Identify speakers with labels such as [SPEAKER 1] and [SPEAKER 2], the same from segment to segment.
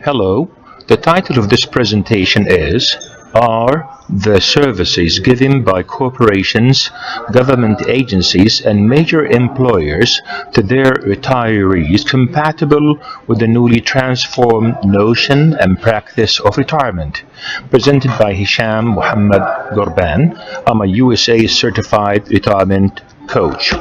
[SPEAKER 1] Hello, the title of this presentation is Are the services given by corporations, government agencies and major employers to their retirees compatible with the newly transformed notion and practice of retirement? Presented by Hisham Muhammad Gorban. I'm a USA certified retirement coach.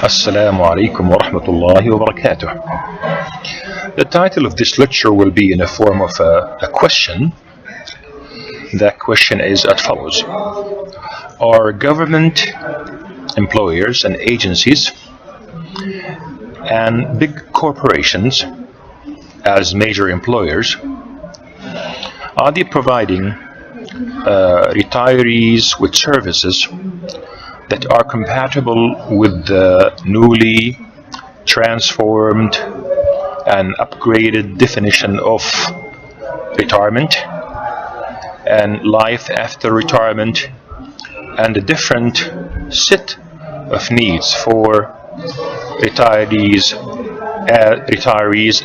[SPEAKER 1] Assalamu alaikum wa rahmatullahi wa barakatuh. The title of this lecture will be in the form of a question. That question is as follows. Are government employers and agencies and big corporations as major employers, are they providing retirees with services that are compatible with the newly transformed and upgraded definition of retirement and life after retirement, and a different set of needs for retirees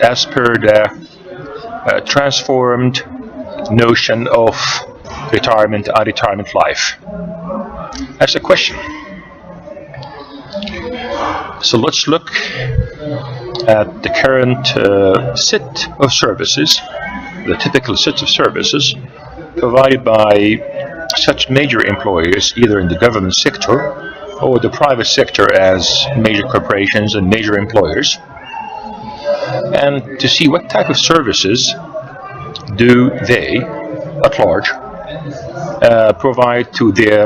[SPEAKER 1] as per the transformed notion of retirement and retirement life? That's a question. So let's look at the current set of services, the typical set of services provided by such major employers, either in the government sector or the private sector as major corporations and major employers, and to see what type of services do they, at large, provide to their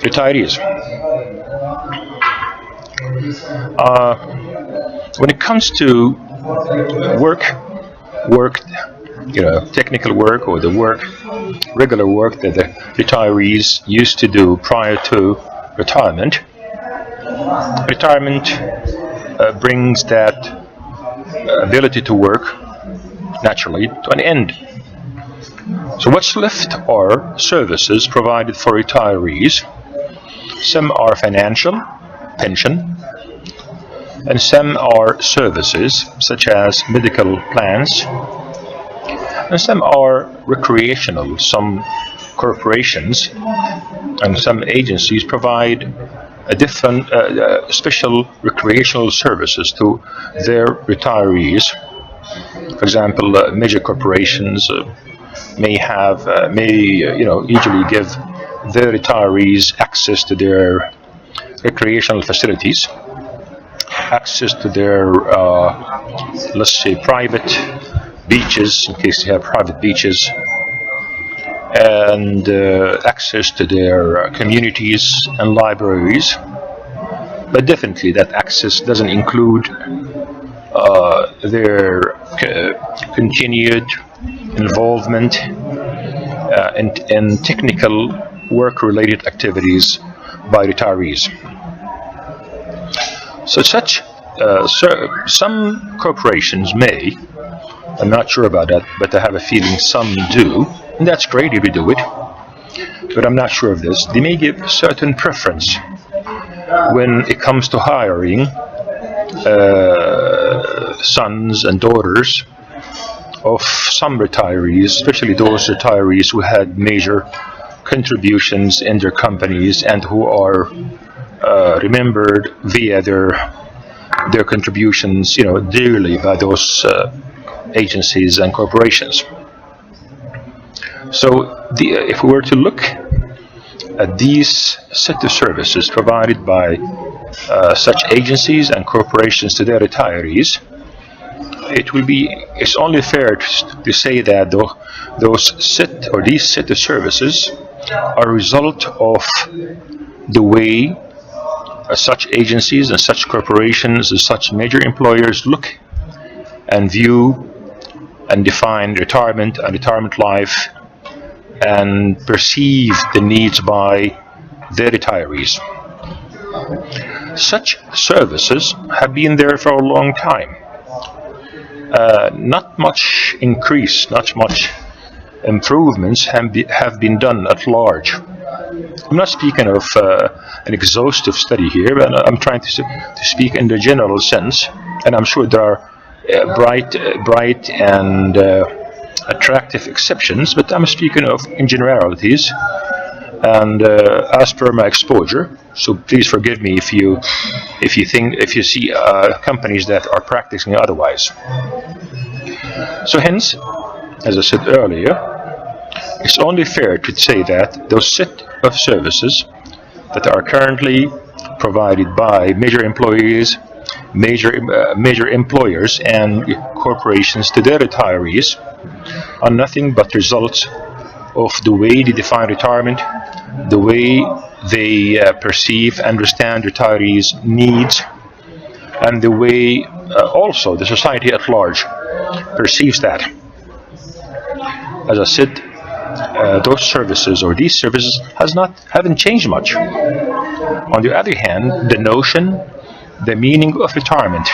[SPEAKER 1] retirees. When it comes to work, technical work or the regular work that the retirees used to do prior to retirement, brings that ability to work naturally to an end. So what's left are services provided for retirees. Some are financial, pension, and some are services such as medical plans, and some are recreational. Some corporations and some agencies provide a different special recreational services to their retirees. For example, major corporations may usually give their retirees access to their recreational facilities, access to their let's say private beaches, in case they have private beaches, and access to their communities and libraries. But definitely that access doesn't include their continued involvement in technical work-related activities by retirees. So some corporations may, I'm not sure about that, but I have a feeling some do, and that's great if you do it, but I'm not sure of this. They may give certain preference when it comes to hiring sons and daughters of some retirees, especially those retirees who had major contributions in their companies and who are remembered via their contributions, dearly by those agencies and corporations. So if we were to look at these set of services provided by such agencies and corporations to their retirees, it's only fair to say that these set of services are a result of the way such agencies and such corporations and such major employers look and view and define retirement and retirement life and perceive the needs by their retirees. Such services have been there for a long time. Not much increase, not much improvements have been done at large. I'm not speaking of an exhaustive study here, but I'm trying to speak in the general sense and I'm sure there are bright and attractive exceptions, but I'm speaking of in generalities and as per my exposure. So please forgive me if you see companies that are practicing otherwise. So hence, as I said earlier, it's only fair to say that those set of services that are currently provided by major employers and corporations to their retirees are nothing but results of the way they define retirement, the way they perceive, understand retirees' needs, and the way also the society at large perceives that. As I said, those services or these services haven't changed much. On the other hand, the notion, the meaning of retirement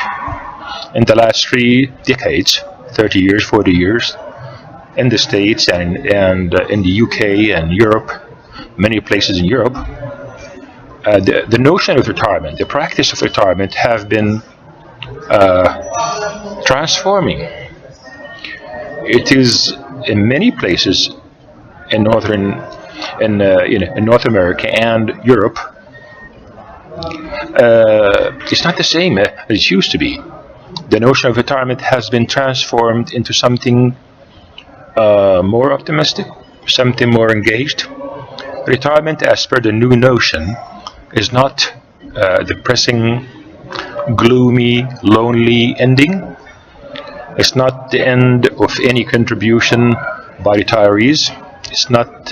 [SPEAKER 1] in the last 3 decades, 30 years, 40 years, in the States and in the UK and Europe, many places in Europe, the notion of retirement, the practice of retirement have been transforming. It is in many places in North America and Europe, it's not the same as it used to be. The notion of retirement has been transformed into something more optimistic, something more engaged. Retirement, as per the new notion, is not depressing, gloomy, lonely ending. It's not the end of any contribution by retirees. It's not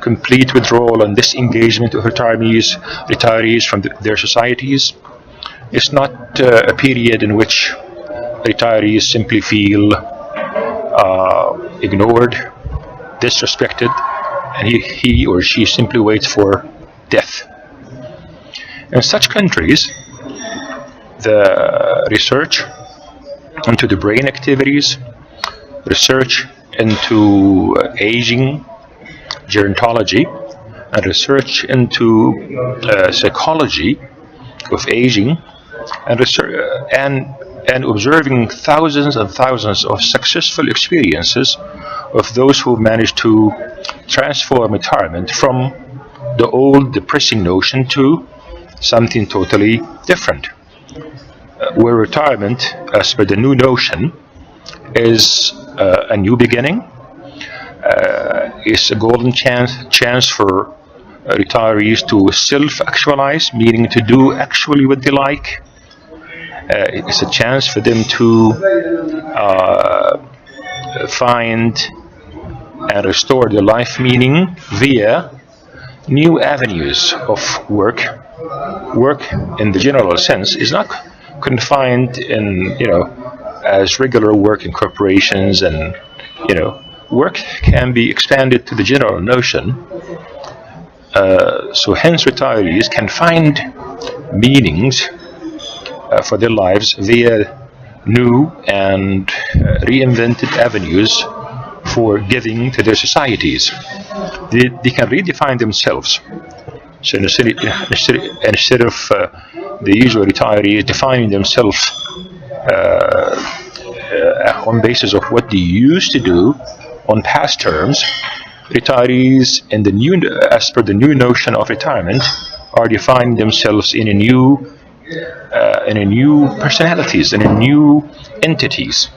[SPEAKER 1] complete withdrawal and disengagement of retirees from their societies. It's not a period in which retirees simply feel ignored, disrespected, and he or she simply waits for death. In such countries, the research into the brain activities, research into aging, gerontology, and research into psychology of aging, and observing thousands and thousands of successful experiences of those who managed to transform retirement from the old depressing notion to something totally different, where retirement, as per the new notion, is a new beginning, is a golden chance for retirees to self-actualize, meaning to do actually what they like. It's a chance for them to find and restore their life meaning via new avenues of work. Work, in the general sense, is not confined in, as regular work in corporations, and work can be expanded to the general notion. So hence retirees can find meanings for their lives via new and reinvented avenues for giving to their societies. They can redefine themselves. So instead of the usual retirees defining themselves on basis of what they used to do on past terms, retirees as per the new notion of retirement are defining themselves in a new personalities, in a new entities.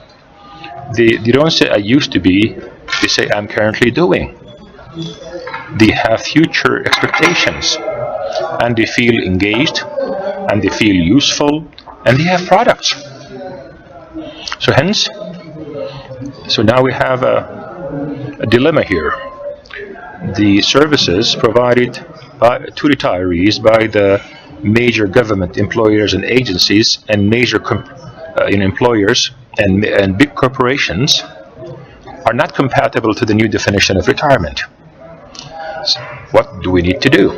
[SPEAKER 1] They don't say I used to be, they say I'm currently doing. They have future expectations, and they feel engaged, and they feel useful, and they have products. So now we have a dilemma here. The services provided to retirees by the major government employers and agencies and major employers and big corporations are not compatible to the new definition of retirement. So what do we need to do?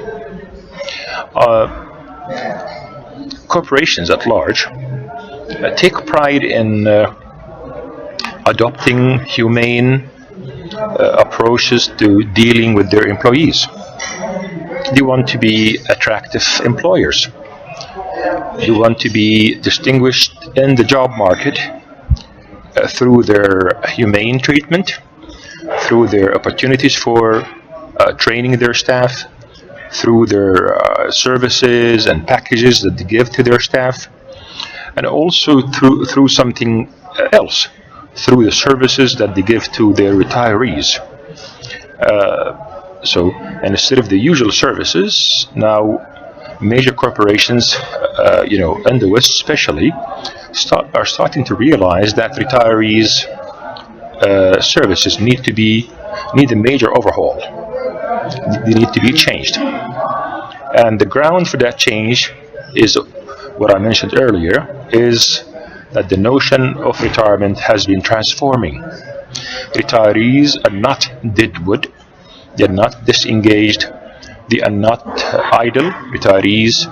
[SPEAKER 1] Corporations at large take pride in adopting humane approaches to dealing with their employees. They want to be attractive employers. who want to be distinguished in the job market through their humane treatment, through their opportunities for training their staff, through their services and packages that they give to their staff, and also through something else, through the services that they give to their retirees. So instead of the usual services, now major corporations, in the West especially, are starting to realize that retirees' services need a major overhaul. They need to be changed, and the ground for that change is what I mentioned earlier: is that the notion of retirement has been transforming. Retirees are not deadwood. They're not disengaged. They are not idle. Retirees,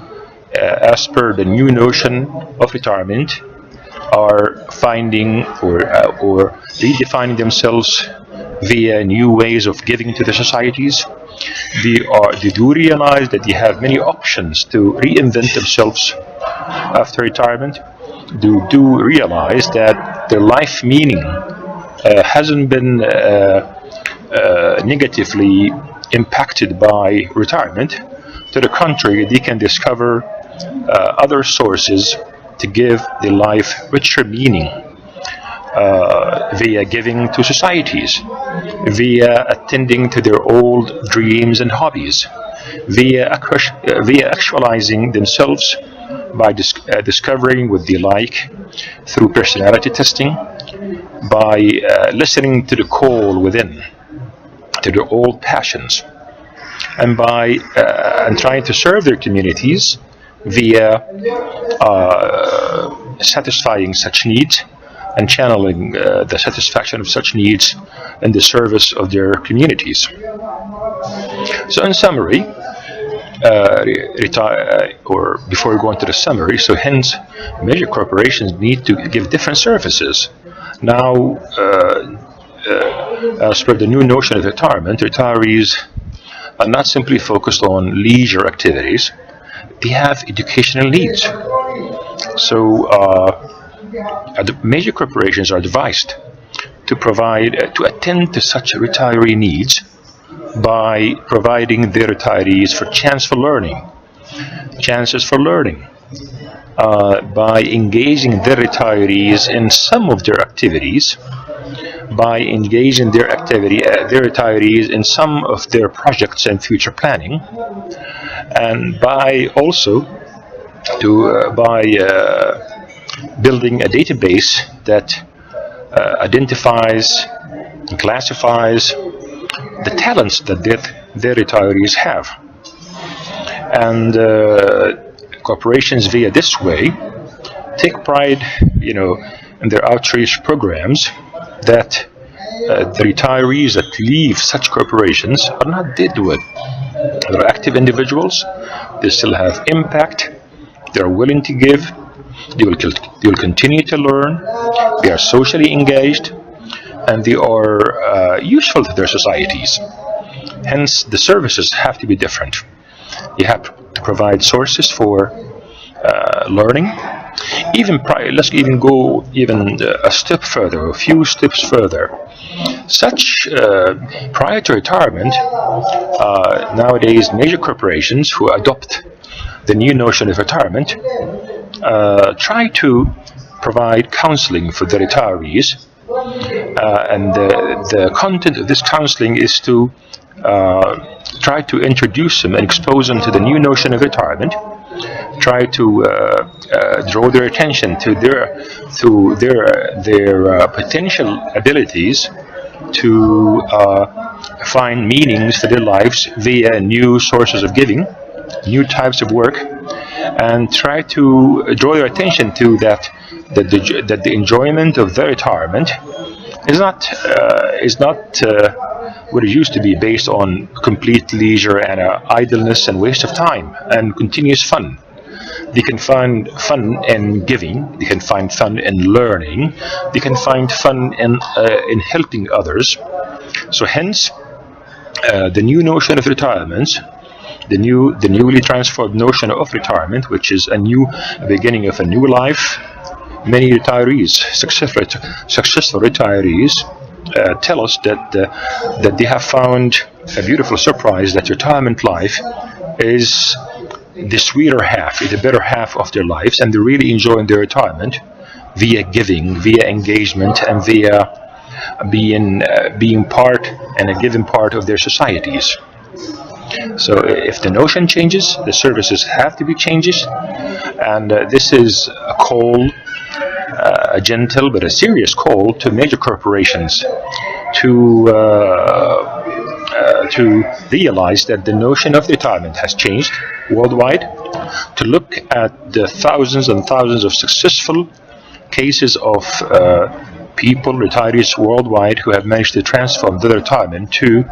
[SPEAKER 1] as per the new notion of retirement, are finding or redefining themselves via new ways of giving to the societies. They do realize that they have many options to reinvent themselves after retirement. They do realize that their life meaning hasn't been negatively impacted by retirement. To the contrary, they can discover other sources to give their life richer meaning via giving to societies, via attending to their old dreams and hobbies, via actualizing themselves by discovering what they like through personality testing, by listening to the call within, to their old passions, and by trying to serve their communities via satisfying such needs and channeling the satisfaction of such needs in the service of their communities. So in summary, or before we go into the summary, so hence major corporations need to give different services. Now, as per the new notion of retirement, retirees are not simply focused on leisure activities. They have educational needs. So the major corporations are advised to attend to such retiree needs by providing their retirees chances for learning, by engaging their retirees in some of their activities, by engaging their retirees in some of their projects and future planning, and by also building a database that identifies and classifies the talents that their retirees have. And corporations via this way take pride, in their outreach programs, that the retirees that leave such corporations are not deadwood. They're active individuals. They still have impact. They're willing to give. They will continue to learn. They are socially engaged, and they are useful to their societies. Hence, the services have to be different. You have to provide sources for learning. Let's even go a step further, a few steps further. Such prior to retirement, nowadays major corporations who adopt the new notion of retirement try to provide counseling for the retirees, and the content of this counseling is to try to introduce them and expose them to the new notion of retirement, try to draw their attention to their potential abilities to find meanings for their lives via new sources of giving, new types of work, and try to draw their attention to that the enjoyment of their retirement is not what it used to be, based on complete leisure and idleness and waste of time and continuous fun. They can find fun in giving. They can find fun in learning. They can find fun in helping others. So hence, the new notion of retirement the newly transformed notion of retirement, which is a new beginning of a new life. Many retirees, successful retirees, tell us that they have found a beautiful surprise that retirement life is the sweeter half, is the better half of their lives, and they're really enjoying their retirement via giving, via engagement, and via being part and a given part of their societies. So if the notion changes, the services have to be changes, and this is a call, a gentle but a serious call to major corporations to realize that the notion of retirement has changed worldwide, to look at the thousands and thousands of successful cases of people, retirees worldwide, who have managed to transform their retirement to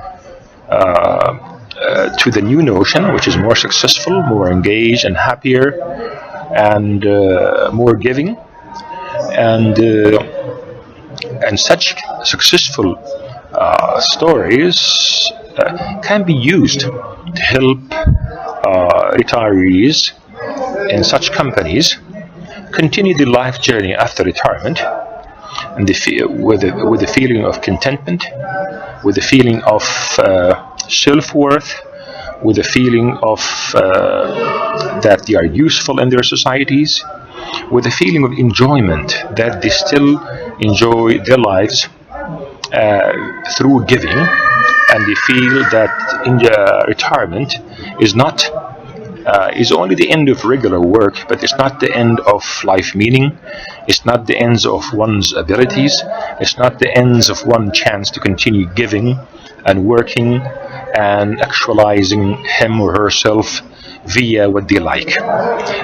[SPEAKER 1] the new notion, which is more successful, more engaged, and happier, and more giving, and such successful stories can be used to help retirees in such companies continue the life journey after retirement, and with a feeling of contentment, with a feeling of self-worth, with a feeling of that they are useful in their societies, with a feeling of enjoyment, that they still enjoy their lives through giving, and they feel that in retirement is not is only the end of regular work, but it's not the end of life meaning. It's not the ends of one's abilities. It's not the ends of one chance to continue giving and working and actualizing him or herself via what they like.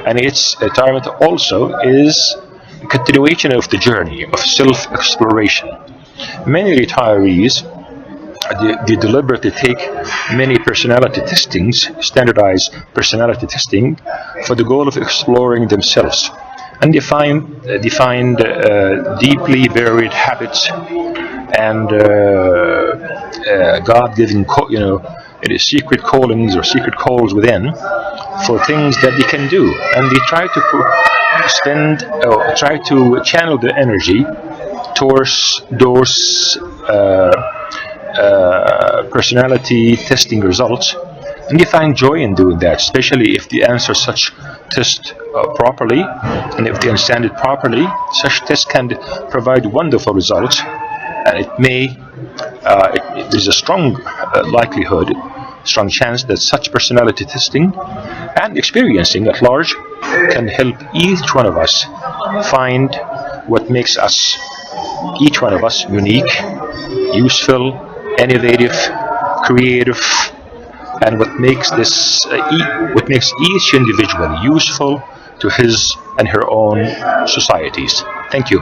[SPEAKER 1] And its retirement also is a continuation of the journey of self-exploration. Many retirees, they deliberately take many personality testings, standardized personality testing, for the goal of exploring themselves, and they find deeply buried habits and God-given, secret callings or secret calls within for things that they can do, and they try to channel the energy towards those personality testing results, and you find joy in doing that, especially if they answer such test properly, and if they understand it properly. Such tests can provide wonderful results, and there's a strong likelihood, strong chance that such personality testing and experiencing at large can help each one of us find what makes us, each one of us, unique, useful, innovative, creative, and what makes each individual useful to his and her own societies. Thank you.